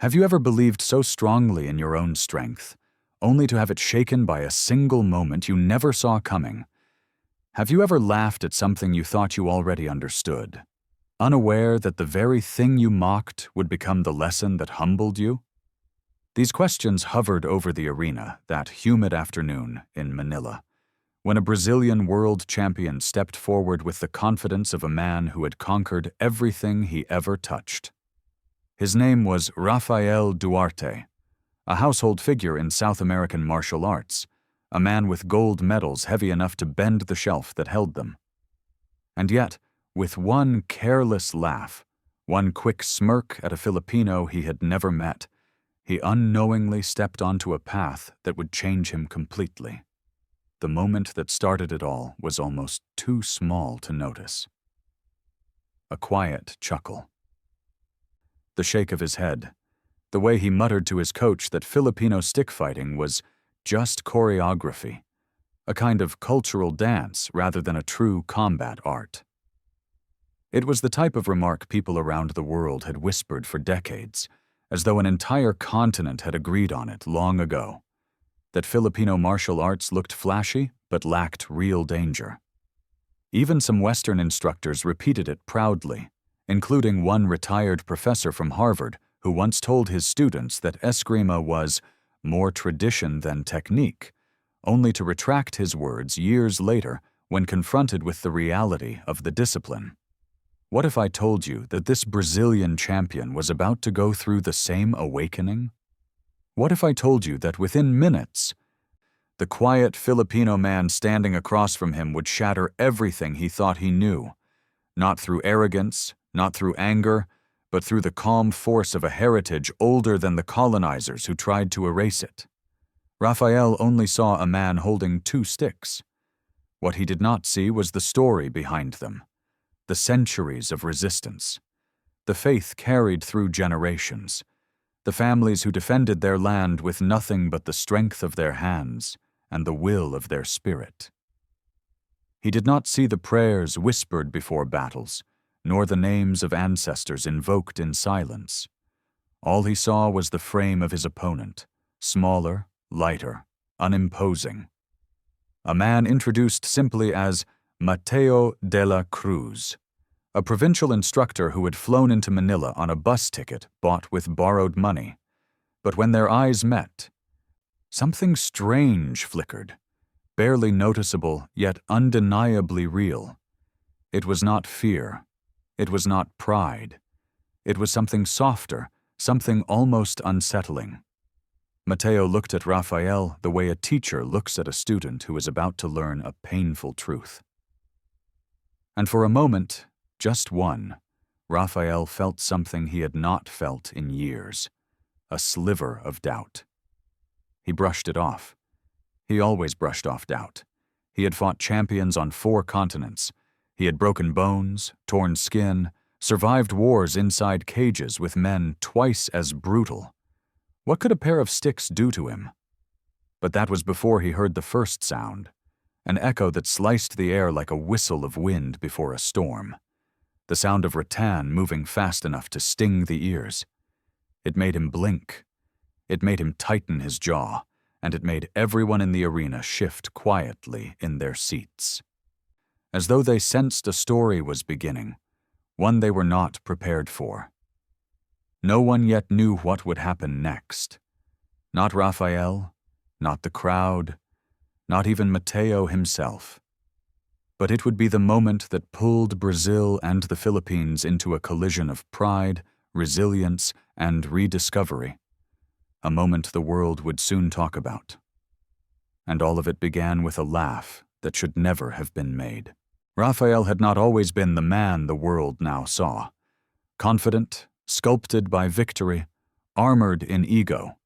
Have you ever believed so strongly in your own strength, only to have it shaken by a single moment you never saw coming? Have you ever laughed at something you thought you already understood, unaware that the very thing you mocked would become the lesson that humbled you? These questions hovered over the arena that humid afternoon in Manila, when a Brazilian world champion stepped forward with the confidence of a man who had conquered everything he ever touched. His name was Rafael Duarte, a household figure in South American martial arts, a man with gold medals heavy enough to bend the shelf that held them. And yet, with one careless laugh, one quick smirk at a Filipino he had never met, he unknowingly stepped onto a path that would change him completely. The moment that started it all was almost too small to notice. A quiet chuckle. The shake of his head, the way he muttered to his coach that Filipino stickfighting was just choreography, a kind of cultural dance rather than a true combat art. It was the type of remark people around the world had whispered for decades, as though an entire continent had agreed on it long ago, that Filipino martial arts looked flashy but lacked real danger. Even some Western instructors repeated it proudly, including one retired professor from Harvard who once told his students that Eskrima was more tradition than technique, only to retract his words years later when confronted with the reality of the discipline. What if I told you that this Brazilian champion was about to go through the same awakening? What if I told you that within minutes, the quiet Filipino man standing across from him would shatter everything he thought he knew, not through arrogance, not through anger, but through the calm force of a heritage older than the colonizers who tried to erase it? Rafael only saw a man holding two sticks. What he did not see was the story behind them, the centuries of resistance, the faith carried through generations, the families who defended their land with nothing but the strength of their hands and the will of their spirit. He did not see the prayers whispered before battles, nor the names of ancestors invoked in silence. All he saw was the frame of his opponent, smaller, lighter, unimposing. A man introduced simply as Mateo de la Cruz, a provincial instructor who had flown into Manila on a bus ticket bought with borrowed money. But when their eyes met, something strange flickered, barely noticeable yet undeniably real. It was not fear. It was not pride. It was something softer, something almost unsettling. Mateo looked at Rafael the way a teacher looks at a student who is about to learn a painful truth. And for a moment, just one, Rafael felt something he had not felt in years, a sliver of doubt. He brushed it off. He always brushed off doubt. He had fought champions on 4 continents. He had broken bones, torn skin, survived wars inside cages with men twice as brutal. What could a pair of sticks do to him? But that was before he heard the first sound, an echo that sliced the air like a whistle of wind before a storm, the sound of rattan moving fast enough to sting the ears. It made him blink. It made him tighten his jaw, and it made everyone in the arena shift quietly in their seats, as though they sensed a story was beginning, one they were not prepared for. No one yet knew what would happen next. Not Rafael, not the crowd, not even Mateo himself. But it would be the moment that pulled Brazil and the Philippines into a collision of pride, resilience, and rediscovery, a moment the world would soon talk about. And all of it began with a laugh that should never have been made. Rafael had not always been the man the world now saw. Confident, sculpted by victory, armored in ego.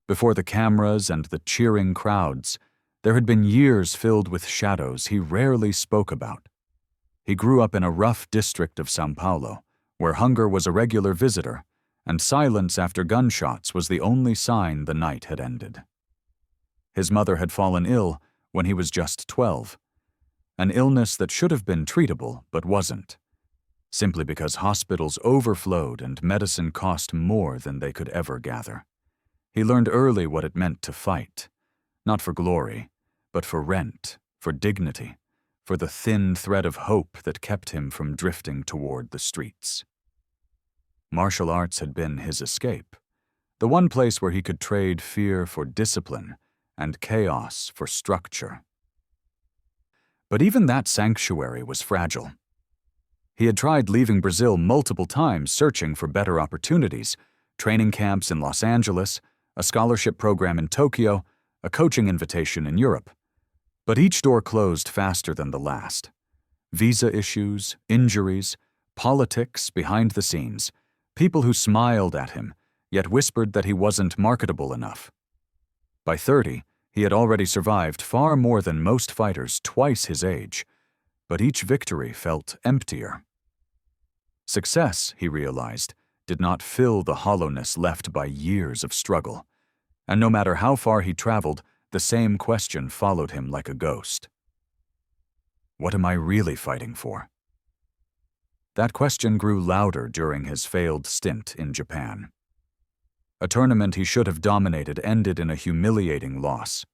Before the cameras and the cheering crowds, there had been years filled with shadows he rarely spoke about. He grew up in a rough district of São Paulo, where hunger was a regular visitor, and silence after gunshots was the only sign the night had ended. His mother had fallen ill when he was just 12, an illness that should have been treatable but wasn't. simply because hospitals overflowed and medicine cost more than they could ever gather. He learned early what it meant to fight, not for glory, but for rent, for dignity, for the thin thread of hope that kept him from drifting toward the streets. Martial arts had been his escape, the one place where he could trade fear for discipline and chaos for structure. But even that sanctuary was fragile. He had tried leaving Brazil multiple times, searching for better opportunities, training camps in Los Angeles, a scholarship program in Tokyo, a coaching invitation in Europe. But each door closed faster than the last. Visa issues, injuries, politics behind the scenes, people who smiled at him, yet whispered that he wasn't marketable enough. By 30, he had already survived far more than most fighters twice his age, but each victory felt emptier. Success, he realized, did not fill the hollowness left by years of struggle, and no matter how far he traveled, the same question followed him like a ghost. What am I really fighting for? That question grew louder during his failed stint in Japan. A tournament he should have dominated ended in a humiliating loss,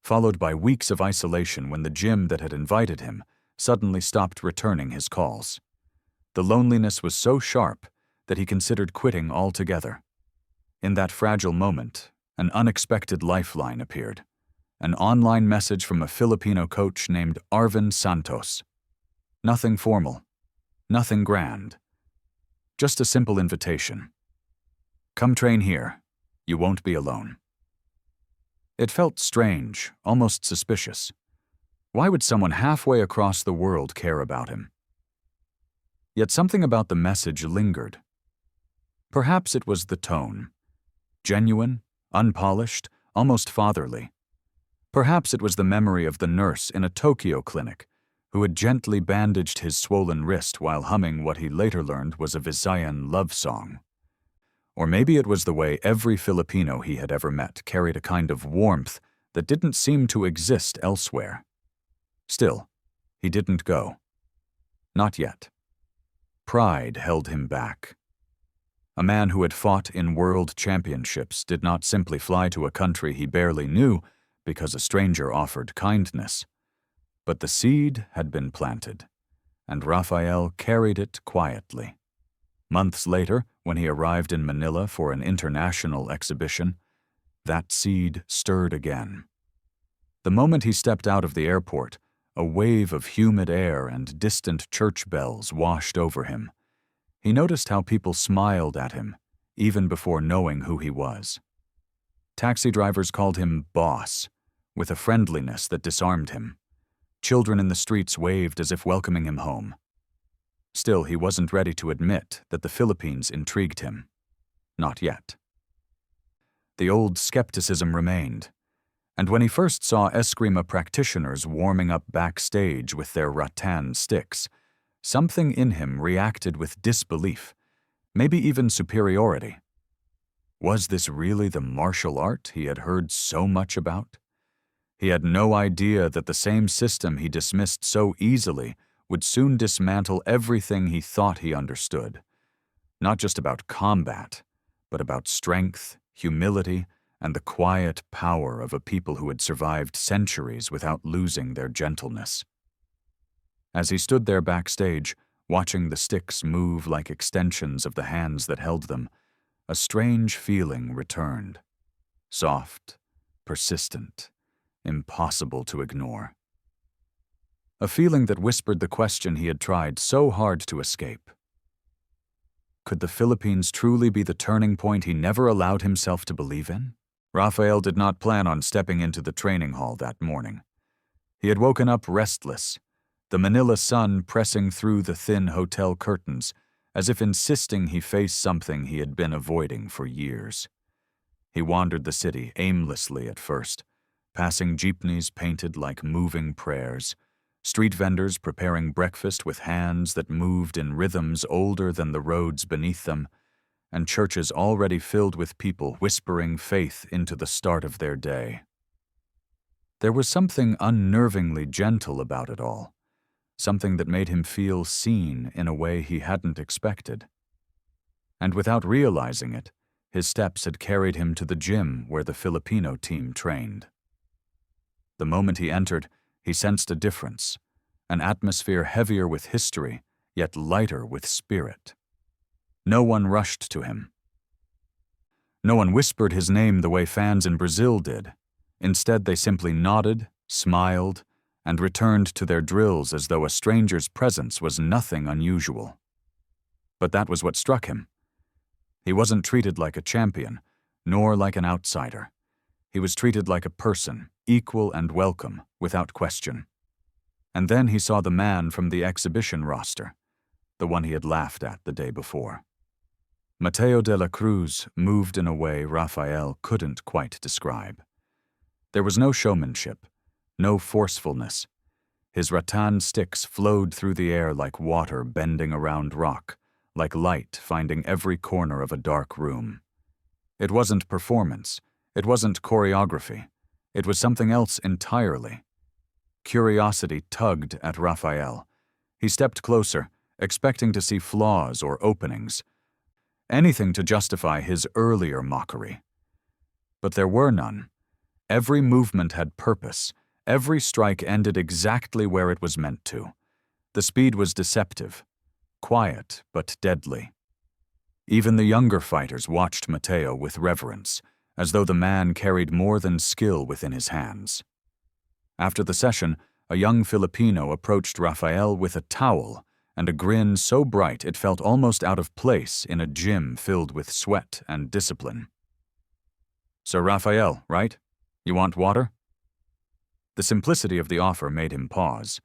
followed by weeks of isolation when the gym that had invited him suddenly stopped returning his calls. The loneliness was so sharp that he considered quitting altogether. In that fragile moment, an unexpected lifeline appeared, an online message from a Filipino coach named Arvin Santos. Nothing formal, nothing grand, just a simple invitation. Come train here. You won't be alone. It felt strange, almost suspicious. Why would someone halfway across the world care about him? Yet something about the message lingered. Perhaps it was the tone. Genuine, unpolished, almost fatherly. Perhaps it was the memory of the nurse in a Tokyo clinic who had gently bandaged his swollen wrist while humming what he later learned was a Visayan love song. Or maybe it was the way every Filipino he had ever met carried a kind of warmth that didn't seem to exist elsewhere. Still, he didn't go. Not yet. Pride held him back. A man who had fought in world championships did not simply fly to a country he barely knew because a stranger offered kindness. But the seed had been planted, and Rafael carried it quietly. Months later, when he arrived in Manila for an international exhibition, that seed stirred again. The moment he stepped out of the airport, a wave of humid air and distant church bells washed over him. He noticed how people smiled at him, even before knowing who he was. Taxi drivers called him boss, with a friendliness that disarmed him. Children in the streets waved as if welcoming him home. Still, he wasn't ready to admit that the Philippines intrigued him. Not yet. The old skepticism remained, and when he first saw Eskrima practitioners warming up backstage with their rattan sticks, something in him reacted with disbelief, maybe even superiority. Was this really the martial art he had heard so much about? He had no idea that the same system he dismissed so easily would soon dismantle everything he thought he understood. Not just about combat, but about strength, humility, and the quiet power of a people who had survived centuries without losing their gentleness. As he stood there backstage, watching the sticks move like extensions of the hands that held them, a strange feeling returned. Soft, persistent, impossible to ignore. A feeling that whispered the question he had tried so hard to escape. Could the Philippines truly be the turning point he never allowed himself to believe in? Rafael did not plan on stepping into the training hall that morning. He had woken up restless, the Manila sun pressing through the thin hotel curtains, as if insisting he face something he had been avoiding for years. He wandered the city aimlessly at first, passing jeepneys painted like moving prayers, street vendors preparing breakfast with hands that moved in rhythms older than the roads beneath them, and churches already filled with people whispering faith into the start of their day. There was something unnervingly gentle about it all, something that made him feel seen in a way he hadn't expected. And without realizing it, his steps had carried him to the gym where the Filipino team trained. The moment he entered, he sensed a difference, an atmosphere heavier with history, yet lighter with spirit. No one rushed to him. No one whispered his name the way fans in Brazil did. Instead, they simply nodded, smiled, and returned to their drills as though a stranger's presence was nothing unusual. But that was what struck him. He wasn't treated like a champion, nor like an outsider. He was treated like a person, equal and welcome, without question. And then he saw the man from the exhibition roster, the one he had laughed at the day before. Mateo de la Cruz moved in a way Rafael couldn't quite describe. There was no showmanship, no forcefulness. His rattan sticks flowed through the air like water bending around rock, like light finding every corner of a dark room. It wasn't performance, it wasn't choreography, it was something else entirely. Curiosity tugged at Rafael. He stepped closer, expecting to see flaws or openings, anything to justify his earlier mockery. But there were none. Every movement had purpose. Every strike ended exactly where it was meant to. The speed was deceptive, quiet but deadly. Even the younger fighters watched Mateo with reverence, as though the man carried more than skill within his hands. After the session, a young Filipino approached Rafael with a towel and a grin so bright it felt almost out of place in a gym filled with sweat and discipline. "Sir Rafael, right? You want water?" The simplicity of the offer made him pause.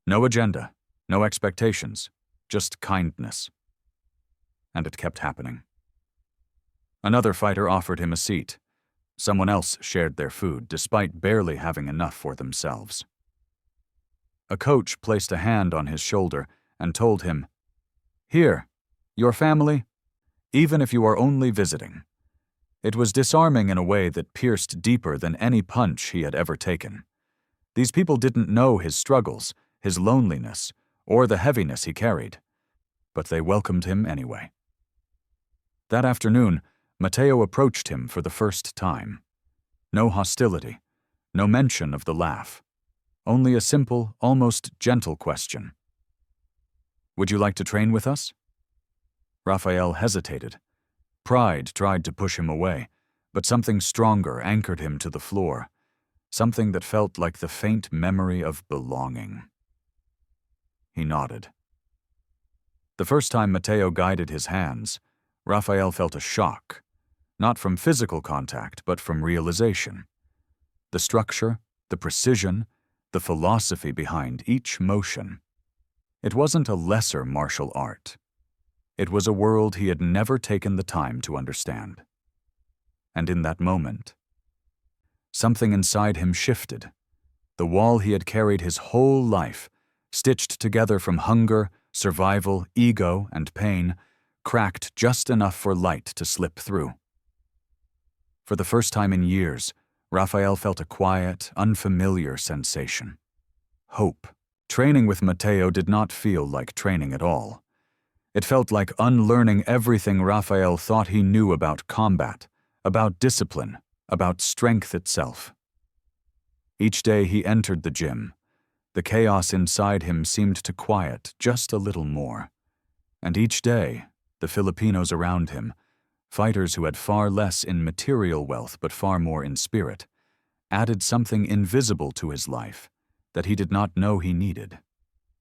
No agenda, no expectations, just kindness. And it kept happening. Another fighter offered him a seat. Someone else shared their food, despite barely having enough for themselves. A coach placed a hand on his shoulder and told him, "Here, your family, even if you are only visiting." It was disarming in a way that pierced deeper than any punch he had ever taken. These people didn't know his struggles, his loneliness, or the heaviness he carried, but they welcomed him anyway. That afternoon, Mateo approached him for the first time. No hostility, no mention of the laugh, only a simple, almost gentle question. "Would you like to train with us?" Rafael hesitated. Pride tried to push him away, but something stronger anchored him to the floor, something that felt like the faint memory of belonging. He nodded. The first time Mateo guided his hands, Rafael felt a shock, not from physical contact, but from realization. The structure, the precision, the philosophy behind each motion. It wasn't a lesser martial art. It was a world he had never taken the time to understand. And in that moment, something inside him shifted. The wall he had carried his whole life, stitched together from hunger, survival, ego, and pain, cracked just enough for light to slip through. For the first time in years, Rafael felt a quiet, unfamiliar sensation. Hope. Training with Mateo did not feel like training at all. It felt like unlearning everything Rafael thought he knew about combat, about discipline, about strength itself. Each day he entered the gym, the chaos inside him seemed to quiet just a little more. And each day, the Filipinos around him, fighters who had far less in material wealth but far more in spirit, added something invisible to his life that he did not know he needed.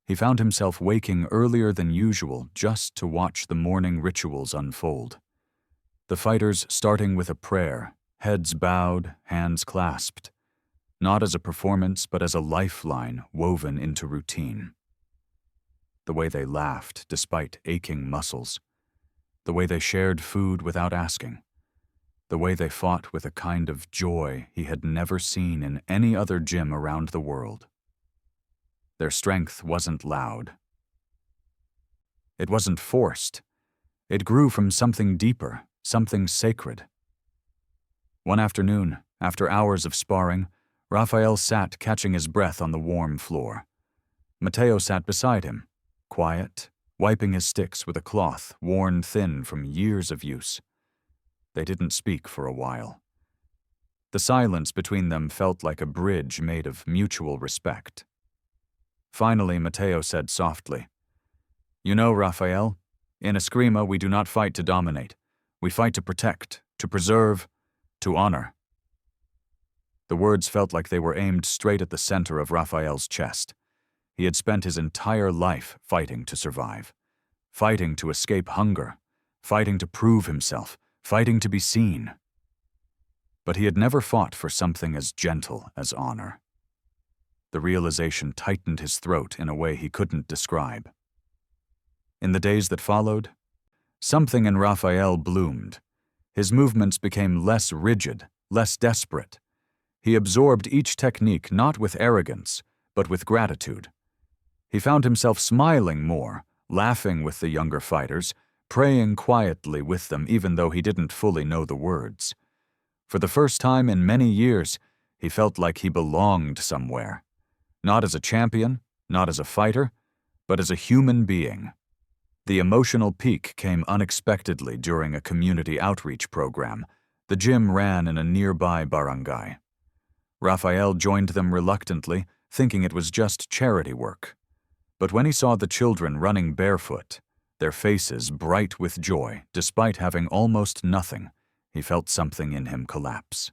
He found himself waking earlier than usual just to watch the morning rituals unfold. The fighters starting with a prayer, heads bowed, hands clasped, not as a performance but as a lifeline woven into routine. The way they laughed despite aching muscles, the way they shared food without asking, the way they fought with a kind of joy he had never seen in any other gym around the world. Their strength wasn't loud. It wasn't forced. It grew from something deeper, something sacred. One afternoon, after hours of sparring, Rafael sat catching his breath on the warm floor. Mateo sat beside him, quiet, wiping his sticks with a cloth worn thin from years of use. They didn't speak for a while. The silence between them felt like a bridge made of mutual respect. Finally, Mateo said softly, "You know, Rafael, in Eskrima we do not fight to dominate. We fight to protect, to preserve, to honor." The words felt like they were aimed straight at the center of Rafael's chest. He had spent his entire life fighting to survive, fighting to escape hunger, fighting to prove himself, fighting to be seen. But he had never fought for something as gentle as honor. The realization tightened his throat in a way he couldn't describe. In the days that followed, something in Rafael bloomed. His movements became less rigid, less desperate. He absorbed each technique not with arrogance, but with gratitude. He found himself smiling more, laughing with the younger fighters, praying quietly with them even though he didn't fully know the words. For the first time in many years, he felt like he belonged somewhere. Not as a champion, not as a fighter, but as a human being. The emotional peak came unexpectedly during a community outreach program the gym ran in a nearby barangay. Rafael joined them reluctantly, thinking it was just charity work. But when he saw the children running barefoot, their faces bright with joy despite having almost nothing, he felt something in him collapse.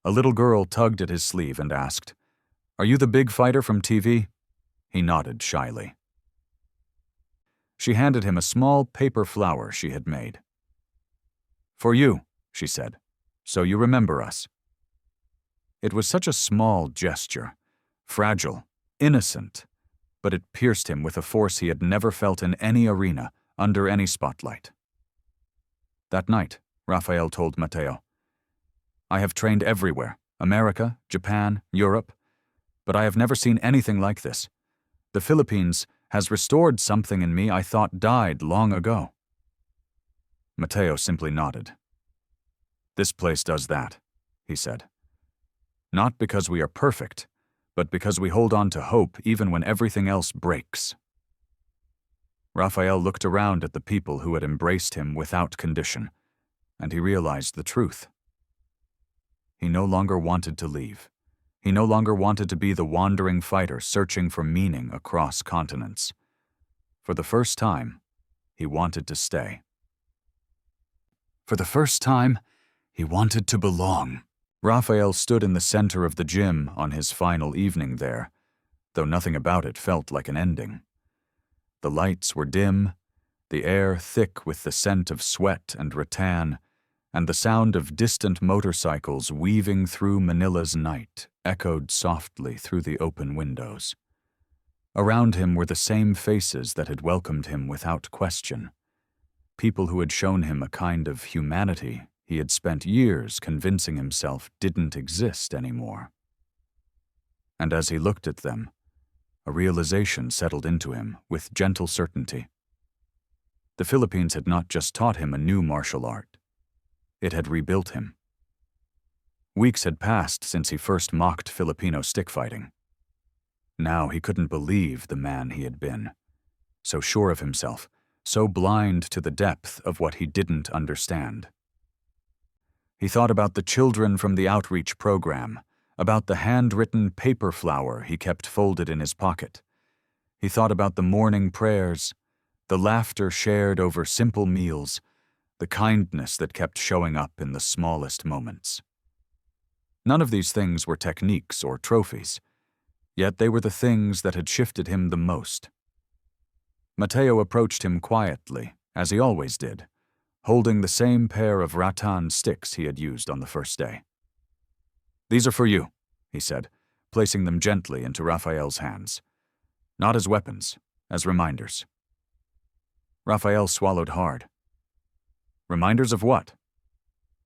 A little girl tugged at his sleeve and asked, "Are you the big fighter from TV?" He nodded shyly. She handed him a small paper flower she had made. "For you," she said, "so you remember us." It was such a small gesture, fragile, innocent, but it pierced him with a force he had never felt in any arena, under any spotlight. That night, Rafael told Mateo, "I have trained everywhere, America, Japan, Europe, but I have never seen anything like this. The Philippines has restored something in me I thought died long ago." Mateo simply nodded. "This place does that," he said. "Not because we are perfect, but because we hold on to hope even when everything else breaks." Rafael looked around at the people who had embraced him without condition, and he realized the truth. He no longer wanted to leave. He no longer wanted to be the wandering fighter searching for meaning across continents. For the first time, he wanted to stay. For the first time, he wanted to belong. Rafael stood in the center of the gym on his final evening there, though nothing about it felt like an ending. The lights were dim, the air thick with the scent of sweat and rattan, and the sound of distant motorcycles weaving through Manila's night echoed softly through the open windows. Around him were the same faces that had welcomed him without question, people who had shown him a kind of humanity he had spent years convincing himself didn't exist anymore. And as he looked at them, a realization settled into him with gentle certainty. The Philippines had not just taught him a new martial art. It had rebuilt him. Weeks had passed since he first mocked Filipino stickfighting. Now he couldn't believe the man he had been, so sure of himself, so blind to the depth of what he didn't understand. He thought about the children from the outreach program, about the handwritten paper flower he kept folded in his pocket. He thought about the morning prayers, the laughter shared over simple meals, the kindness that kept showing up in the smallest moments. None of these things were techniques or trophies, yet they were the things that had shifted him the most. Mateo approached him quietly, as he always did, holding the same pair of rattan sticks he had used on the first day. "These are for you," he said, placing them gently into Rafael's hands. "Not as weapons, as reminders." Rafael swallowed hard. "Reminders of what?"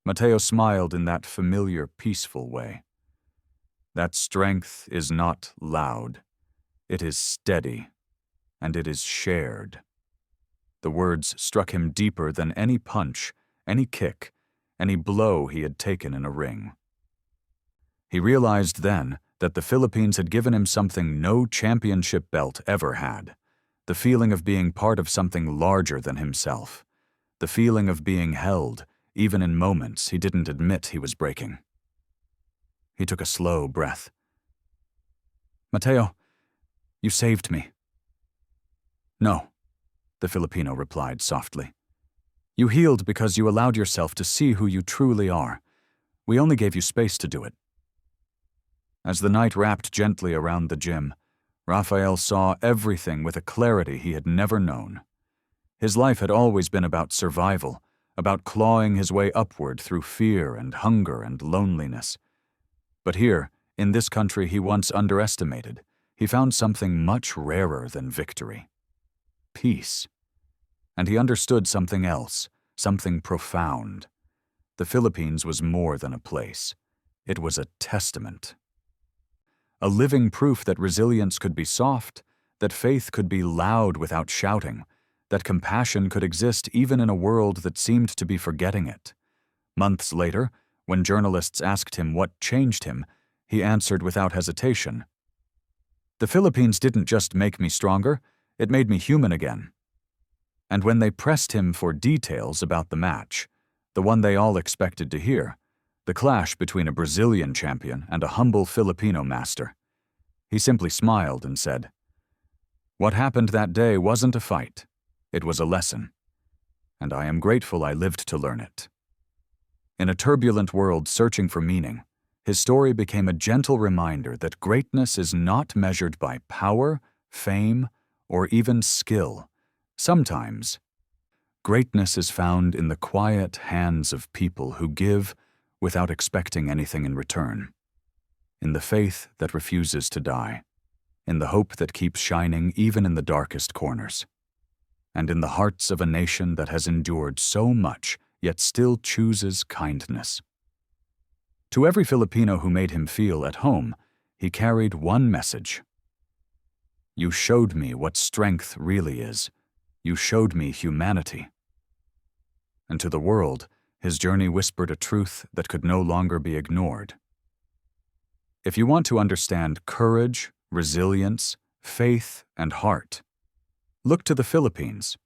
Mateo smiled in that familiar, peaceful way. "That strength is not loud. It is steady, and it is shared." The words struck him deeper than any punch, any kick, any blow he had taken in a ring. He realized then that the Philippines had given him something no championship belt ever had, the feeling of being part of something larger than himself, the feeling of being held, even in moments he didn't admit he was breaking. He took a slow breath. "Mateo, you saved me." "No," the Filipino replied softly. "You healed because you allowed yourself to see who you truly are. We only gave you space to do it." As the night wrapped gently around the gym, Rafael saw everything with a clarity he had never known. His life had always been about survival, about clawing his way upward through fear and hunger and loneliness. But here, in this country he once underestimated, he found something much rarer than victory: peace. And he understood something else, something profound. The Philippines was more than a place. It was a testament. A living proof that resilience could be soft, that faith could be loud without shouting, that compassion could exist even in a world that seemed to be forgetting it. Months later, when journalists asked him what changed him, he answered without hesitation, "The Philippines didn't just make me stronger, it made me human again." And when they pressed him for details about the match, the one they all expected to hear, the clash between a Brazilian champion and a humble Filipino master, he simply smiled and said, "What happened that day wasn't a fight. It was a lesson. And I am grateful I lived to learn it." In a turbulent world searching for meaning, his story became a gentle reminder that greatness is not measured by power, fame, or even skill. Sometimes, greatness is found in the quiet hands of people who give without expecting anything in return, in the faith that refuses to die, in the hope that keeps shining even in the darkest corners, and in the hearts of a nation that has endured so much yet still chooses kindness. To every Filipino who made him feel at home, he carried one message: "You showed me what strength really is. You showed me humanity." And to the world, his journey whispered a truth that could no longer be ignored. If you want to understand courage, resilience, faith, and heart, look to the Philippines.